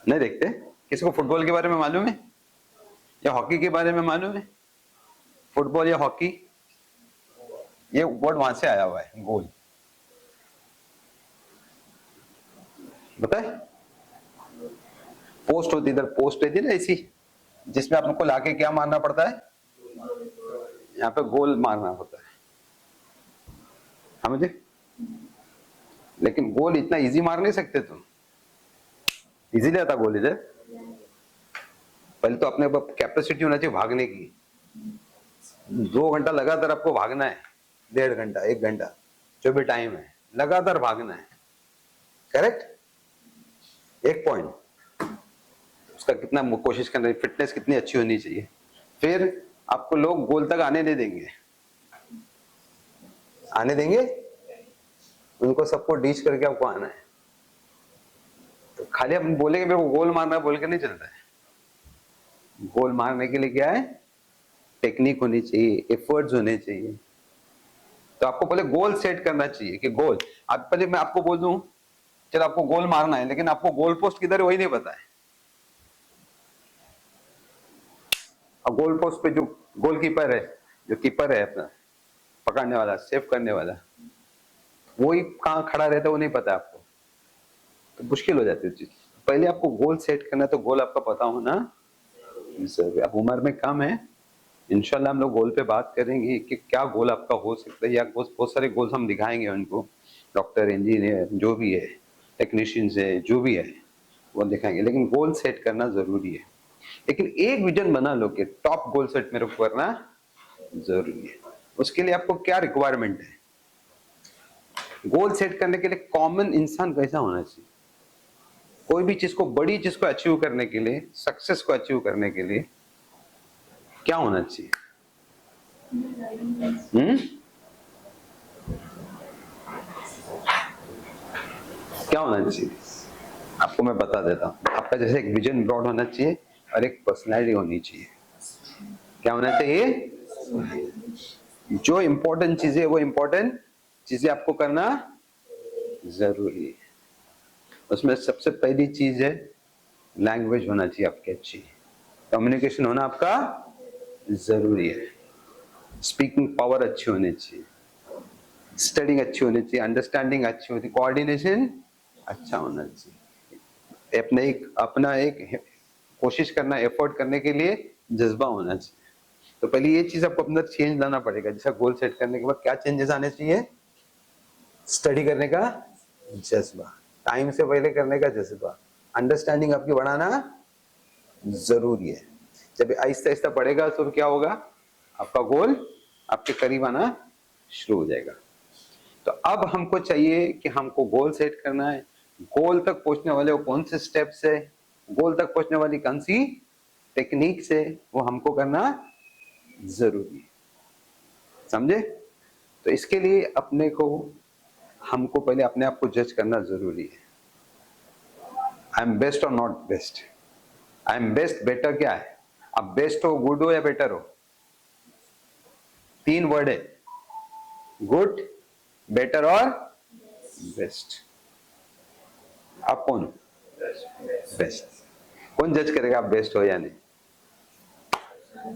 नहीं देखते? किसी को फुटबॉल के बारे में मालूम है या हॉकी के बारे में मालूम है? फुटबॉल या हॉकी, ये वर्ड वहां से आया हुआ है, गोल, बताए? पोस्ट होती है, इधर पोस्ट रहती है ना ऐसी, जिसमें आपको लाके क्या मारना पड़ता है, यहाँ पे गोल मारना होता है, समझे? लेकिन गोल इतना इजी मार नहीं सकते तुम, इजीली आता गोल इधर। पहले तो अपने कैपेसिटी होना चाहिए भागने की। 2 घंटा लगातार आपको भागना है, 1.5 घंटा 1 घंटा जो भी टाइम है, लगातार भागना है, करेक्ट। एक पॉइंट, उसका कितना कोशिश करना है, फिटनेस कितनी अच्छी होनी चाहिए। फिर आपको लोग गोल तक आने नहीं देंगे, आने देंगे? उनको सबको डीच करके आपको आना है। तो खाली हम बोलेंगे मेरे को गोल मारना है बोल के नहीं चलता है। गोल मारने के लिए क्या है, टेक्निक होनी चाहिए, एफर्ट्स होने चाहिए। तो आपको पहले गोल सेट करना चाहिए कि गोल, आप पहले मैं आपको बोल दूं चलो आपको गोल मारना है, लेकिन आपको गोल पोस्ट किधर है वही नहीं पता है। और गोल पोस्ट पे जो गोलकीपर है, जो कीपर है अपना पकड़ने वाला, सेव करने वाला, वही कहाँ खड़ा रहता है वो नहीं पता आपको, तो मुश्किल हो जाती है चीज। पहले आपको गोल सेट करना है, तो गोल आपका पता होना जरूरी। अब उम्र में कम है, इंशाल्लाह हम लोग गोल पे बात करेंगे कि क्या गोल आपका हो सकता है, या बहुत सारे गोल्स हम दिखाएंगे उनको, डॉक्टर, इंजीनियर, जो भी है, टेक्नीशियंस है, जो भी है वो दिखाएंगे। लेकिन गोल सेट करना जरूरी है। लेकिन एक विजन बना लो कि टॉप गोल सेट मेरे को करना जरूरी है। उसके लिए आपको क्या रिक्वायरमेंट है? गोल सेट करने के लिए कॉमन इंसान कैसा होना चाहिए? कोई भी चीज को, बड़ी चीज को अचीव करने के लिए, सक्सेस को अचीव करने के लिए क्या होना चाहिए? क्या होना चाहिए? आपको मैं बता देता हूं। आपका जैसे एक विजन ब्रॉड होना चाहिए और एक पर्सनैलिटी होनी चाहिए। क्या होना चाहिए? जो इंपॉर्टेंट चीजें, वो इंपॉर्टेंट चीजें आपको करना जरूरी है। उसमें सबसे पहली चीज है लैंग्वेज होना चाहिए आपकी अच्छी, कम्युनिकेशन होना आपका जरूरी है, स्पीकिंग पावर अच्छी होनी चाहिए, स्टडिंग अच्छी होनी चाहिए, अंडरस्टैंडिंग अच्छी होती, कोऑर्डिनेशन अच्छा होना चाहिए, अपना एक कोशिश करना, एफर्ट करने के लिए जज्बा होना चाहिए। तो पहले ये चीज आपको अपने चेंज लाना पड़ेगा। जैसा गोल सेट करने के बाद क्या चेंजेस आने चाहिए? स्टडी करने का जज्बा, टाइम से पहले करने का जज्बा, अंडरस्टैंडिंग आपकी बढ़ाना जरूरी है। जब आहिस्ता आहिस्ता बढ़ेगा तो क्या होगा, आपका गोल आपके करीब आना शुरू हो जाएगा। तो अब हमको चाहिए कि हमको गोल सेट करना है। गोल तक पहुंचने वाले वो कौन से स्टेप्स है, गोल तक पहुंचने वाली कौन सी टेक्निक्स है, वो हमको करना जरूरी है, समझे? तो इसके लिए हमको पहले अपने आप को जज करना जरूरी है। आई एम बेस्ट और not best. I am best, better क्या है? अब बेस्ट हो, गुड हो या बेटर हो? 3 वर्ड है, गुड, बेटर और बेस्ट। आप कौन हो? बेस्ट। कौन जज करेगा आप बेस्ट हो या नहीं?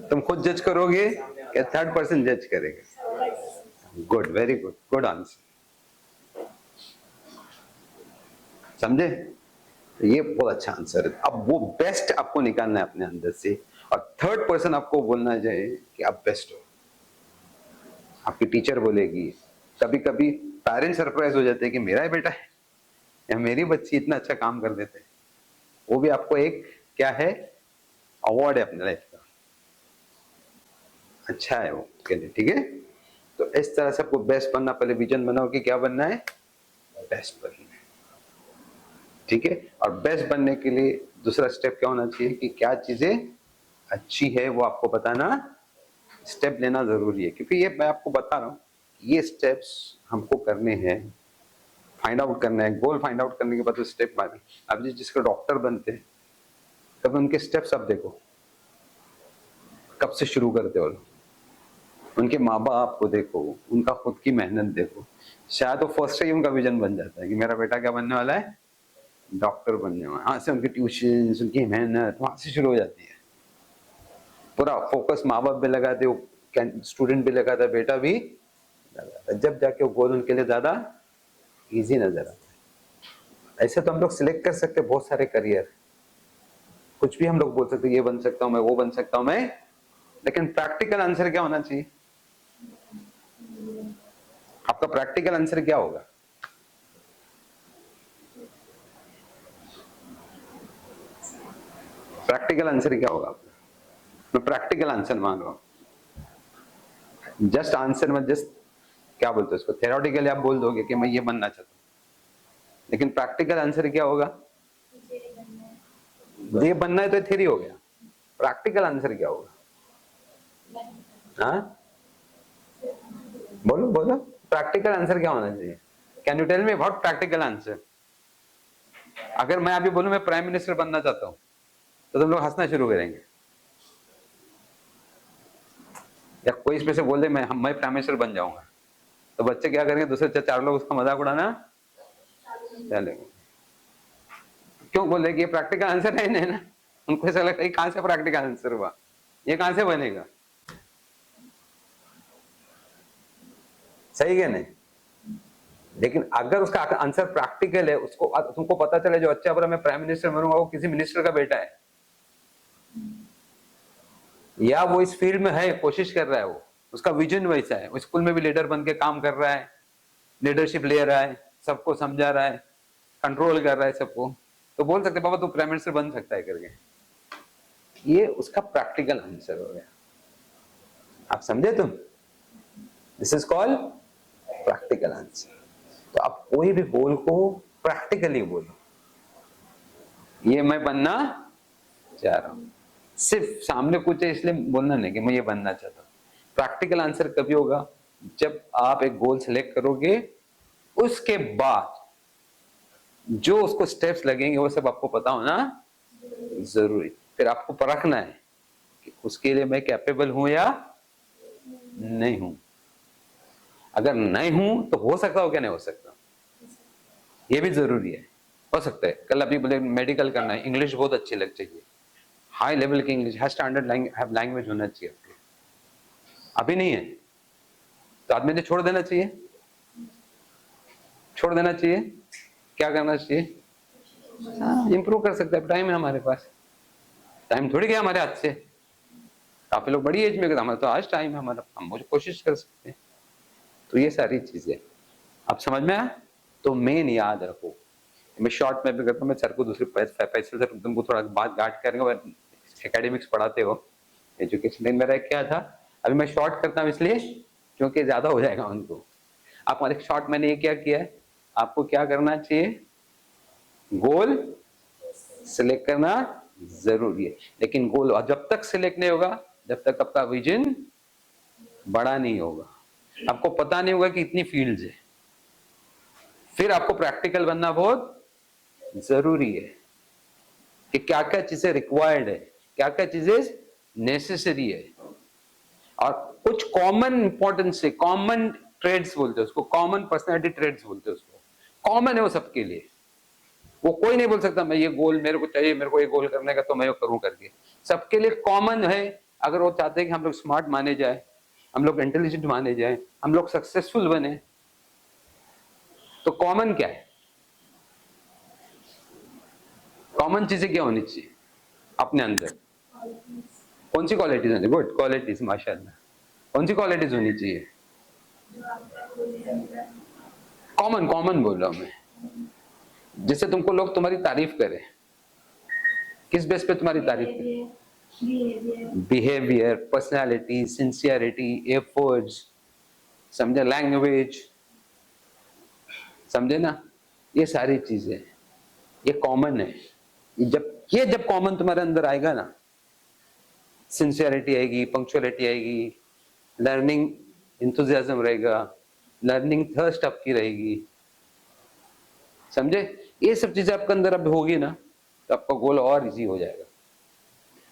तुम खुद जज करोगे या थर्ड पर्सन जज करेगा? Good, very good, good answer, समझे? तो ये बहुत अच्छा आंसर है। अब वो बेस्ट आपको निकालना है अपने अंदर से, और थर्ड पर्सन आपको बोलना चाहिए कि आप बेस्ट हो। आपकी टीचर बोलेगी, कभी कभी पेरेंट्स सरप्राइज हो जाते हैं कि मेरा ही बेटा है या मेरी बच्ची इतना अच्छा काम कर देते हैं। वो भी आपको एक क्या है, अवार्ड है अपने लाइफ का, अच्छा है वो के लिए, ठीक है? तो इस तरह से आपको बेस्ट बनना, पहले विजन बनाओ कि क्या बनना है, बेस्ट बनना है, ठीक है? और बेस्ट बनने के लिए दूसरा स्टेप क्या होना चाहिए कि क्या चीजें अच्छी है वो आपको बताना, स्टेप लेना जरूरी है। क्योंकि ये मैं आपको बता रहा हूं, ये स्टेप्स हमको करने हैं, फाइंड आउट करना है। गोल फाइंड आउट करने के बाद तो स्टेप मारे। अब जिसके डॉक्टर बनते हैं तब उनके स्टेप्स आप देखो, कब से शुरू करते हो, उनके माँ बाप को देखो, उनका खुद की मेहनत देखो। शायद वो फर्स्ट से ही उनका विजन बन जाता है कि मेरा बेटा क्या बनने वाला है, डॉक्टर बनने वाला। वहां से उनकी ट्यूशन, उनकी मेहनत वहां से शुरू हो जाती है। पूरा फोकस माँ बाप भी लगाते हो, स्टूडेंट भी लगाता है, बेटा भी लगाता है, जब जाके वो गोल उनके लिए ज्यादा इजी नजर आता है। ऐसे तो हम लोग सिलेक्ट कर सकते हैं बहुत सारे करियर, कुछ भी हम लोग बोल सकते हैं, ये बन सकता हूं मैं, वो बन सकता हूं मैं, लेकिन प्रैक्टिकल आंसर क्या होना चाहिए? आपका प्रैक्टिकल आंसर क्या होगा? प्रैक्टिकल आंसर क्या होगा? मैं प्रैक्टिकल आंसर मांग रहा हूं। जस्ट आंसर में जस्ट क्या बोलते हैं उसको, थ्योरेटिकली आप बोल दोगे कि मैं ये बनना चाहता हूं, लेकिन प्रैक्टिकल आंसर क्या होगा? ये बनना है तो थ्योरी हो गया। प्रैक्टिकल आंसर क्या होगा? हाँ, बोलो बोलो, प्रैक्टिकल आंसर क्या होना चाहिए? Can you tell me what practical answer? अगर मैं अभी बोलूं मैं प्राइम मिनिस्टर बनना चाहता हूं, तो तुम लोग हंसना शुरू करेंगे। या कोई इसमें से बोल दे मैं प्राइम मिनिस्टर बन जाऊंगा, तो बच्चे क्या करेंगे? दूसरे चार लोग उसका मजाक उड़ाना चलेंगे। क्यों बोल रहे कि ये प्रैक्टिकल आंसर है नहीं ना? उनको ऐसा लगता है कहां से प्रैक्टिकल आंसर हुआ, ये कहां से बनेगा? सही है नहीं? लेकिन अगर उसका आंसर प्रैक्टिकल है, उसको तुमको पता चले जो अच्छा बोला मैं प्राइम मिनिस्टर बनूंगा, वो किसी मिनिस्टर का बेटा है, या वो इस फील्ड में है, कोशिश कर रहा है, वो उसका विजन वैसा है, वो स्कूल में भी लीडर बन के काम कर रहा है, लीडरशिप ले रहा है, सबको समझा रहा है, कंट्रोल कर रहा है सबको, तो बोल सकते बाबा तू प्राइम मिनिस्टर बन सकता है करके। ये उसका प्रैक्टिकल आंसर हो गया। आप समझे तुम? This is called practical answer. तो आप कोई भी गोल को प्रैक्टिकली बोलो, ये मैं बनना चाह रहा हूं, सिर्फ सामने कुछ है इसलिए बोलना नहीं कि मैं ये बनना चाहता हूं। प्रैक्टिकल आंसर कभी होगा? जब आप एक गोल सेलेक्ट करोगे, उसके बाद जो उसको स्टेप्स लगेंगे वो सब आपको पता होना जरूरी। फिर आपको परखना है कि उसके लिए मैं कैपेबल हूं या नहीं हूं। अगर नहीं हूं तो हो सकता हो क्या नहीं हो सकता, ये भी जरूरी है। हो सकता है कल अभी बोले मेडिकल करना है, इंग्लिश बहुत अच्छी लग चाहिए, हाई लेवल की इंग्लिश, हाई स्टैंडर्ड लैंग्वेज होना चाहिए, अभी नहीं है तो आदमी ने छोड़ देना चाहिए। छोड़ देना चाहिए, क्या करना चाहिए? इंप्रूव कर सकते हैं, टाइम है हमारे पास, टाइम थोड़ी गया हमारे हाथ से। काफी लोग बड़ी एज में गए, हमारा तो आज टाइम है हमारा, हम मुझे कोशिश कर सकते हैं। तो ये सारी चीजें आप समझ में आया? तो मेन याद रखो, मैं शॉर्ट में भी करता हूँ, मैं सर को दूसरे पैसे से तुमको थोड़ा बात गार्ड करेंगे, एकेडमिक्स पढ़ाते हो, एजुकेशन लाइन मेरा क्या था, अभी मैं शॉर्ट करता हूँ इसलिए क्योंकि ज्यादा हो जाएगा उनको। आप हमारे शॉर्ट मैंने ये क्या किया है, आपको क्या करना चाहिए? गोल सिलेक्ट करना जरूरी है, लेकिन गोल जब तक सिलेक्ट नहीं होगा जब तक आपका विजन बड़ा नहीं होगा, आपको पता नहीं होगा कि इतनी फील्ड्स है। फिर आपको प्रैक्टिकल बनना बहुत जरूरी है कि क्या क्या चीजें रिक्वायर्ड है, क्या क्या चीजें नेसेसरी है, और कुछ कॉमन इंपॉर्टेंस है, कॉमन ट्रेड्स बोलते हैं उसको, कॉमन पर्सनैलिटी ट्रेड्स बोलते हैं उसको, कॉमन है वो सबके लिए। वो कोई नहीं बोल सकता मैं ये गोल मेरे को चाहिए, मेरे को ये गोल करने का तो मैं करूं करके, सबके लिए कॉमन है। अगर वो चाहते हैं कि हम लोग स्मार्ट माने जाए, हम लोग इंटेलिजेंट माने जाए, हम लोग सक्सेसफुल बने, तो कॉमन क्या है? कॉमन चीजें क्या होनी चाहिए अपने अंदर? कौन सी क्वालिटीज होनी? गुड क्वालिटीज, माशाल्लाह। कौन सी क्वालिटीज होनी चाहिए? कॉमन कॉमन बोल रहा हूं मैं, जिससे तुमको लोग तुम्हारी तारीफ करें। किस बेस पे तुम्हारी तारीफ करें? बिहेवियर, पर्सनालिटी, सिंसियरिटी, एफर्ट्स, समझे, लैंग्वेज, समझे ना, ये सारी चीजें ये कॉमन है। जब कॉमन तुम्हारे अंदर आएगा ना, सिंसियरिटी आएगी, पंक्चुअलिटी आएगी, लर्निंग इंथुजियाज्म रहेगा, लर्निंग थर्स्ट आपकी रहेगी, समझे, ये सब चीजें आपके अंदर अब होगी ना, तो आपका गोल और इजी हो जाएगा।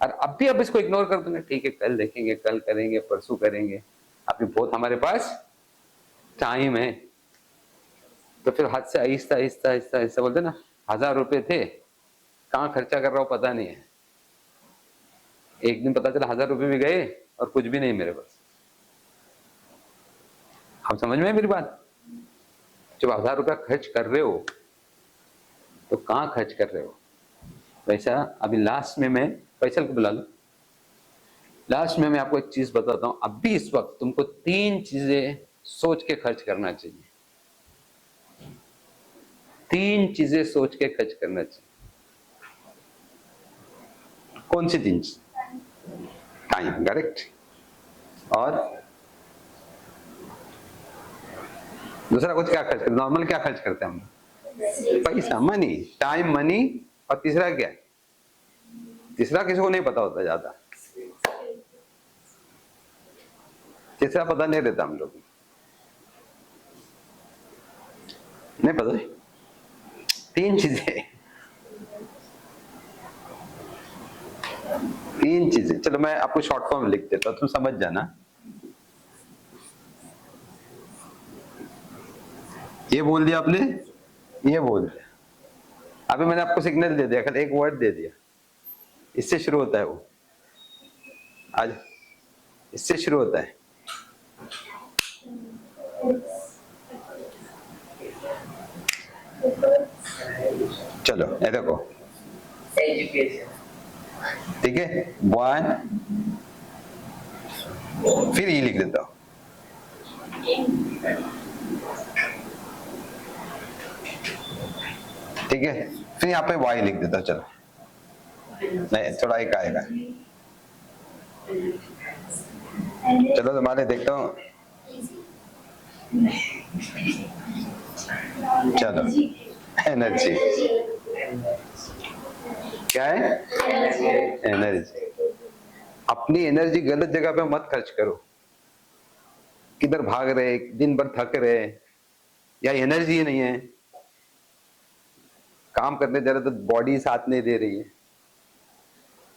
और अब भी अब इसको इग्नोर कर दूंगा, ठीक है कल देखेंगे, कल करेंगे, परसों करेंगे, अभी बहुत हमारे पास टाइम है, तो फिर हाथ से आहिस्ता आहिस्ता आहिस्ता आहिस्ता बोलते ना, 1000 रुपए थे कहाँ खर्चा कर रहा हूं पता नहीं है, एक दिन पता चला 1000 रुपए भी गए और कुछ भी नहीं मेरे पास। आप समझ में है मेरी बात? जब 1000 रुपया खर्च कर रहे हो तो कहाँ खर्च कर रहे हो? वैसा अभी लास्ट में मैं फैसल को बुला लो। लास्ट में मैं आपको एक चीज बताता हूं, अभी इस वक्त तुमको 3 चीजें सोच के खर्च करना चाहिए। 3 चीजें सोच के खर्च करना चाहिए। कौन सी 3 चीज? Time, correct. और दूसरा कुछ क्या खर्च करते? नॉर्मल क्या खर्च करते हैं हम? पैसा, मनी, टाइम, मनी। और तीसरा क्या? तीसरा किसी को नहीं पता होता ज्यादा। तीसरा पता नहीं रहता हम लोग, नहीं पता। 3 चीजें, 3 चीजें। चलो मैं आपको शॉर्ट फॉर्म लिख देता हूं, तुम समझ जाना। ये बोल दिया आपने, ये बोल दिया। अभी मैंने आपको सिग्नल दे दिया, कल एक वर्ड दे दिया, इससे शुरू होता है वो। आज इससे शुरू होता है। चलो ये देखो, एजुकेशन, ठीक है, 1, फिर ये लिख देता हूं, ठीक है, फिर यहाँ पे y लिख देता हूं। चलो नहीं, थोड़ा एक आएगा। चलो तुम्हारे देखता हूं। चलो एनर्जी, क्या है? एनर्जी। अपनी एनर्जी गलत जगह पे मत खर्च करो। किधर भाग रहे, दिन भर थक रहे, या एनर्जी ही नहीं है, काम करने जा रहे तो बॉडी साथ नहीं दे रही है,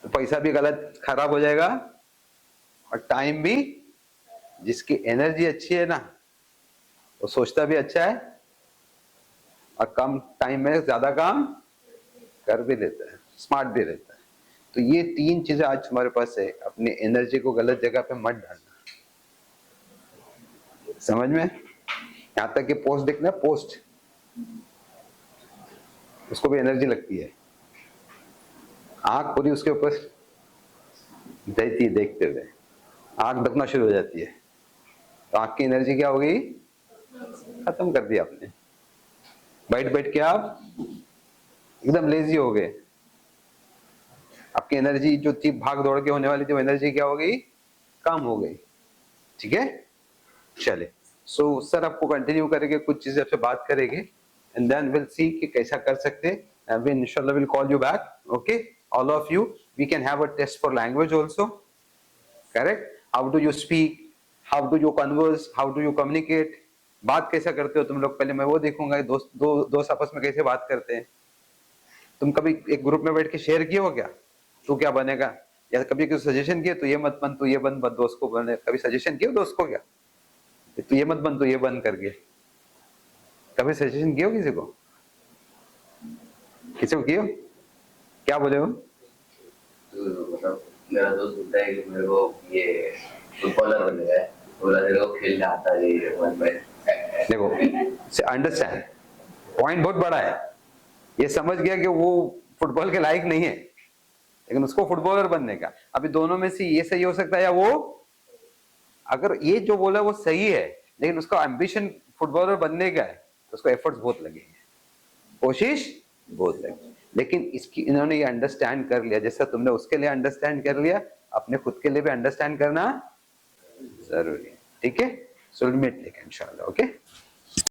तो पैसा भी गलत खराब हो जाएगा और टाइम भी। जिसकी एनर्जी अच्छी है ना, वो सोचता भी अच्छा है और कम टाइम में ज्यादा काम कर भी लेता है, स्मार्ट भी रहता है। तो ये 3 चीजें आज तुम्हारे पास है। अपनी एनर्जी को गलत जगह पे मत डालना, समझ में? यहां तक कि पोस्ट देखना, पोस्ट, उसको भी एनर्जी लगती है। आंख पूरी उसके ऊपर रहती है, देखते हुए आंख दबना शुरू हो जाती है, तो आंख की एनर्जी क्या हो गई? खत्म कर दिया आपने। बैठ बैठ के आप एकदम लेजी हो गए। आपकी एनर्जी जो थी भाग दौड़ के होने वाली थी, वो एनर्जी क्या हो गई? कम हो गई। ठीक है, चले। सो सर आपको कंटिन्यू करेंगे, कुछ चीजें आपसे बात करेंगे, एंड देन विल सी कि कैसा कर सकते हैं। एंड इंशाल्लाह will call you back, okay, all of you. We can have a test for language also, correct? How do you speak, how do you converse, how do you communicate, बात कैसा करते हो तुम लोग, पहले मैं वो देखूंगा। दोस्त आपस में कैसे बात करते हैं। तुम कभी एक ग्रुप में बैठ के शेयर किए हो क्या, तू क्या बनेगा, या कभी किसी सजेशन किए तो ये मत बन, तू ये बन, दोस्त को बने, कभी सजेशन किए दोस्त को क्या, तू ये मत बन, तू ये बन करके? कभी सजेशन किए हो किसी को? किसी को किए हो? क्या बोले हो? तो मतलब मेरा दोस्त बोलता है कि मेरे को ये फुटबॉलर बनना है, बोला मेरे को खेलना आता है ये मन में। देखो, अंडरस्टैंड, पॉइंट बहुत बड़ा है। ये समझ गया कि वो फुटबॉल के लायक नहीं है, लेकिन उसको फुटबॉलर बनने का। अभी दोनों में से ये सही हो सकता है या वो। अगर ये जो बोला वो सही है, लेकिन उसका एम्बिशन फुटबॉलर बनने का है, तो उसको एफर्ट्स बहुत लगेंगे, कोशिश बहुत लगेगी। लेकिन इसकी इन्होंने ये अंडरस्टैंड कर लिया, जैसा तुमने उसके लिए अंडरस्टैंड कर लिया, अपने खुद के लिए भी अंडरस्टैंड करना जरूरी है। ठीक है, सो विल मीट इंशाल्लाह, ओके।